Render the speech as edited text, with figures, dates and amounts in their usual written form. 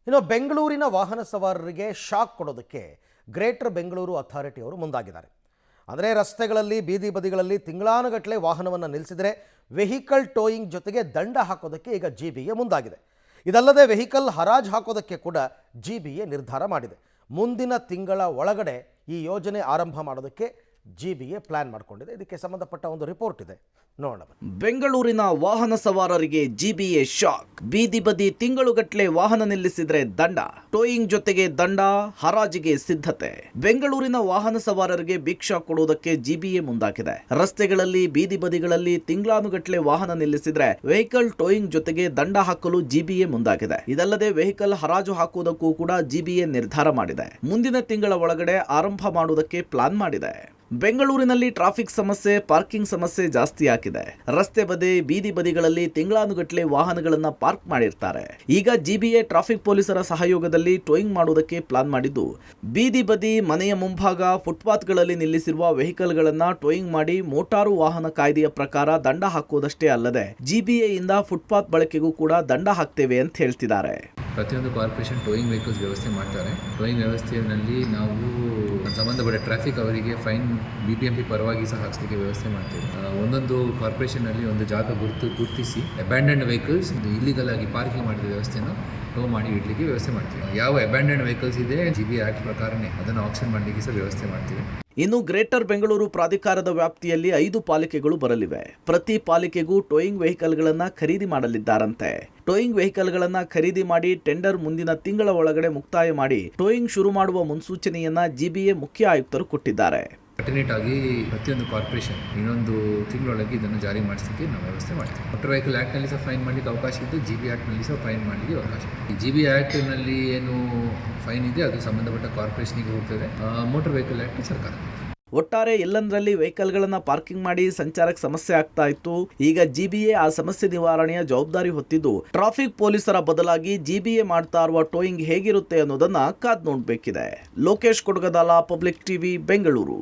ಇನ್ನು ಬೆಂಗಳೂರಿನ ವಾಹನ ಸವಾರರಿಗೆ ಶಾಕ್ ಕೊಡೋದಕ್ಕೆ ಗ್ರೇಟರ್ ಬೆಂಗಳೂರು ಅಥಾರಿಟಿ ಅವರು ಮುಂದಾಗಿದ್ದಾರೆ. ಅಂದರೆ ರಸ್ತೆಗಳಲ್ಲಿ ಬೀದಿ ಬದಿಗಳಲ್ಲಿ ತಿಂಗಳಾನುಗಟ್ಟಲೆ ವಾಹನವನ್ನು ನಿಲ್ಲಿಸಿದರೆ ವೆಹಿಕಲ್ ಟೋಯಿಂಗ್ ಜೊತೆಗೆ ದಂಡ ಹಾಕೋದಕ್ಕೆ ಈಗ ಜಿಬಿಎ ಮುಂದಾಗಿದೆ. ಇದಲ್ಲದೆ ವೆಹಿಕಲ್ ಹರಾಜು ಹಾಕೋದಕ್ಕೆ ಕೂಡ ಜಿಬಿಎ ನಿರ್ಧಾರ ಮಾಡಿದೆ. ಮುಂದಿನ ತಿಂಗಳ ಒಳಗಡೆ ಈ ಯೋಜನೆ ಆರಂಭ ಮಾಡೋದಕ್ಕೆ ಜಿಬಿಎ ಪ್ಲಾನ್ ಮಾಡಿಕೊಂಡಿದೆ. ಇದಕ್ಕೆ ಸಂಬಂಧಪಟ್ಟ ಒಂದು ರಿಪೋರ್ಟ್ ಇದೆ, ನೋಡೋಣ. ಬೆಂಗಳೂರಿನ ವಾಹನ ಸವಾರರಿಗೆ ಜಿಬಿಎ ಶಾಕ್. ಬೀದಿ ಬದಿ ತಿಂಗಳುಗಟ್ಟಲೆ ವಾಹನ ನಿಲ್ಲಿಸಿದ್ರೆ ದಂಡ, ಟೋಯಿಂಗ್ ಜೊತೆಗೆ ದಂಡ, ಹರಾಜಿಗೆ ಸಿದ್ಧತೆ. ಬೆಂಗಳೂರಿನ ವಾಹನ ಸವಾರರಿಗೆ ಬಿಗ್ ಶಾಕ್ ಕೊಡುವುದಕ್ಕೆ ಜಿಬಿಎ ಮುಂದಾಗಿದೆ. ರಸ್ತೆಗಳಲ್ಲಿ ಬೀದಿ ಬದಿಗಳಲ್ಲಿ ತಿಂಗಳಾನುಗಟ್ಟಲೆ ವಾಹನ ನಿಲ್ಲಿಸಿದ್ರೆ ವೆಹಿಕಲ್ ಟೋಯಿಂಗ್ ಜೊತೆಗೆ ದಂಡ ಹಾಕಲು ಜಿಬಿಎ ಮುಂದಾಗಿದೆ. ಇದಲ್ಲದೆ ವೆಹಿಕಲ್ ಹರಾಜು ಹಾಕುವುದಕ್ಕೂ ಕೂಡ ಜಿಬಿಎ ನಿರ್ಧಾರ ಮಾಡಿದೆ. ಮುಂದಿನ ತಿಂಗಳ ಒಳಗಡೆ ಆರಂಭ ಮಾಡುವುದಕ್ಕೆ ಪ್ಲಾನ್ ಮಾಡಿದೆ. ಬೆಂಗಳೂರಿನಲ್ಲಿ ಟ್ರಾಫಿಕ್ ಸಮಸ್ಯೆ, ಪಾರ್ಕಿಂಗ್ ಸಮಸ್ಯೆ ಜಾಸ್ತಿ ಆಗಿದೆ. ರಸ್ತೆ ಬದಿ ಬೀದಿ ಬದಿಗಳಲ್ಲಿ ತಿಂಗಳಾನುಗಟ್ಟಲೆ ವಾಹನಗಳನ್ನ ಪಾರ್ಕ್ ಮಾಡಿರ್ತಾರೆ. ಈಗ ಜಿಬಿಎ ಟ್ರಾಫಿಕ್ ಪೊಲೀಸರ ಸಹಯೋಗದಲ್ಲಿ ಟೋಯಿಂಗ್ ಮಾಡುವುದಕ್ಕೆ ಪ್ಲಾನ್ ಮಾಡಿದ್ದು, ಬೀದಿ ಬದಿ, ಮನೆಯ ಮುಂಭಾಗ, ಫುಟ್ಪಾತ್ಗಳಲ್ಲಿ ನಿಲ್ಲಿಸಿರುವ ವೆಹಿಕಲ್ಗಳನ್ನ ಟೋಯಿಂಗ್ ಮಾಡಿ ಮೋಟಾರು ವಾಹನ ಕಾಯ್ದೆಯ ಪ್ರಕಾರ ದಂಡ ಹಾಕುವುದಷ್ಟೇ ಅಲ್ಲದೆ ಜಿಬಿಎ ಇಂದ ಫುಟ್ಪಾತ್ ಬಳಕೆಗೂ ಕೂಡ ದಂಡ ಹಾಕ್ತೇವೆ ಅಂತ ಹೇಳ್ತಿದ್ದಾರೆ. ಪ್ರತಿಯೊಂದು ಕಾರ್ಪೊರೇಷನ್ ಟೋಯಿಂಗ್ ವೆಹಿಕಲ್ಸ್ ವ್ಯವಸ್ಥೆ ಮಾಡ್ತಾರೆ. ಟೋಯಿಂಗ್ ವ್ಯವಸ್ಥೆಯಲ್ಲಿ ನಾವು ಸಂಬಂಧಪಟ್ಟ ಟ್ರಾಫಿಕ್ ಅವರಿಗೆ ಫೈನ್ BBMP ಪರವಾಗಿ ಸಹ ಹಾಕಿಸಲಿಕ್ಕೆ ವ್ಯವಸ್ಥೆ ಮಾಡ್ತೀವಿ. ಒಂದೊಂದು ಕಾರ್ಪೊರೇಷನಲ್ಲಿ ಒಂದು ಜಾಗ ಗುರುತಿಸಿ ಅಬ್ಯಾಂಡನ್ಡ್ ವೆಹಿಕಲ್ಸ್ ಇಲ್ಲಿಗಲ್ ಆಗಿ ಪಾರ್ಕಿಂಗ್ ಮಾಡಿದ ವ್ಯವಸ್ಥೆನ ಟೋ ಮಾಡಿ ಇಡಲಿಕ್ಕೆ ವ್ಯವಸ್ಥೆ ಮಾಡ್ತೀವಿ. ಯಾವ ಅಬ್ಯಾಂಡನ್ಡ್ ವೆಹಿಕಲ್ಸ್ ಇದೆ GBA ಆಕ್ಟ್ ಪ್ರಕಾರನೇ ಅದನ್ನು ಆಕ್ಷನ್ ಮಾಡಲಿಕ್ಕೆ ಸಹ ವ್ಯವಸ್ಥೆ ಮಾಡ್ತೀವಿ. ಇನ್ನು ಗ್ರೇಟರ್ ಬೆಂಗಳೂರು ಪ್ರಾಧಿಕಾರದ ವ್ಯಾಪ್ತಿಯಲ್ಲಿ 5 ಪಾಲಿಕೆಗಳು ಬರಲಿವೆ. ಪ್ರತಿ ಪಾಲಿಕೆಗೂ ಟೋಯಿಂಗ್ ವೆಹಿಕಲ್ಗಳನ್ನ ಖರೀದಿ ಮಾಡಲಿದ್ದಾರಂತೆ. ಟೋಯಿಂಗ್ ವೆಹಿಕಲ್ಗಳನ್ನ ಖರೀದಿ ಮಾಡಿ ಟೆಂಡರ್ ಮುಂದಿನ ತಿಂಗಳ ಒಳಗಡೆ ಮುಕ್ತಾಯ ಮಾಡಿ ಟೋಯಿಂಗ್ ಶುರು ಮಾಡುವ ಮುನ್ಸೂಚನೆಯನ್ನ ಜಿಬಿಎ ಮುಖ್ಯ ಆಯುಕ್ತರು ಕೊಟ್ಟಿದ್ದಾರೆ. ಅಲ್ಟರ್ನೇಟ್ ಆಗಿ ಪ್ರತಿಯೊಂದು ಕಾರ್ಪೊರೇಷನ್ ಇನ್ನೊಂದು ತಿಂಗಳೊಳಗೆ ಇದನ್ನು ಜಾರಿ ಮಾಡಿಸಲಿಕ್ಕೆ ನಾವು ವ್ಯವಸ್ಥೆ ಮಾಡ್ತೀವಿ. ಮೋಟರ್ ವೆಹಿಕಲ್ ಆ್ಯಕ್ಟ್ನಲ್ಲಿ ಸಹ ಫೈನ್ ಮಾಡಲಿಕ್ಕೆ ಅವಕಾಶ ಇದ್ದು GBA ಆ್ಯಕ್ಟ್ನಲ್ಲಿ ಸಹ ಫೈನ್ ಮಾಡಲಿಕ್ಕೆ ಅವಕಾಶ ಇದೆ. ಈ GBA ಆ್ಯಕ್ಟ್ನಲ್ಲಿ ಏನು ಫೈನ್ ಇದೆ ಅದು ಸಂಬಂಧಪಟ್ಟ ಕಾರ್ಪೊರೇಷನ್ಗೆ ಹೋಗ್ತದೆ. ಮೋಟರ್ ವೆಹಿಕಲ್ ಆ್ಯಕ್ಟ್ ಸರ್ಕಾರ. ಒಟ್ಟಾರೆ ಎಲ್ಲಂದರಲ್ಲಿ ವೆಹಿಕಲ್ಗಳನ್ನ ಪಾರ್ಕಿಂಗ್ ಮಾಡಿ ಸಂಚಾರಕ್ಕೆ ಸಮಸ್ಯೆ ಆಗ್ತಾ ಇತ್ತು. ಈಗ ಜಿಬಿಎ ಆ ಸಮಸ್ಯೆ ನಿವಾರಣೆಯ ಜವಾಬ್ದಾರಿ ಹೊತ್ತಿದ್ದು ಟ್ರಾಫಿಕ್ ಪೊಲೀಸರ ಬದಲಾಗಿ ಜಿಬಿಎ ಮಾಡ್ತಾ ಇರುವ ಟೋಯಿಂಗ್ ಹೇಗಿರುತ್ತೆ ಅನ್ನೋದನ್ನ ಕಾದ್ ನೋಡ್ಬೇಕಿದೆ. Lokesh Kodagadala, public TV, Bengaluru.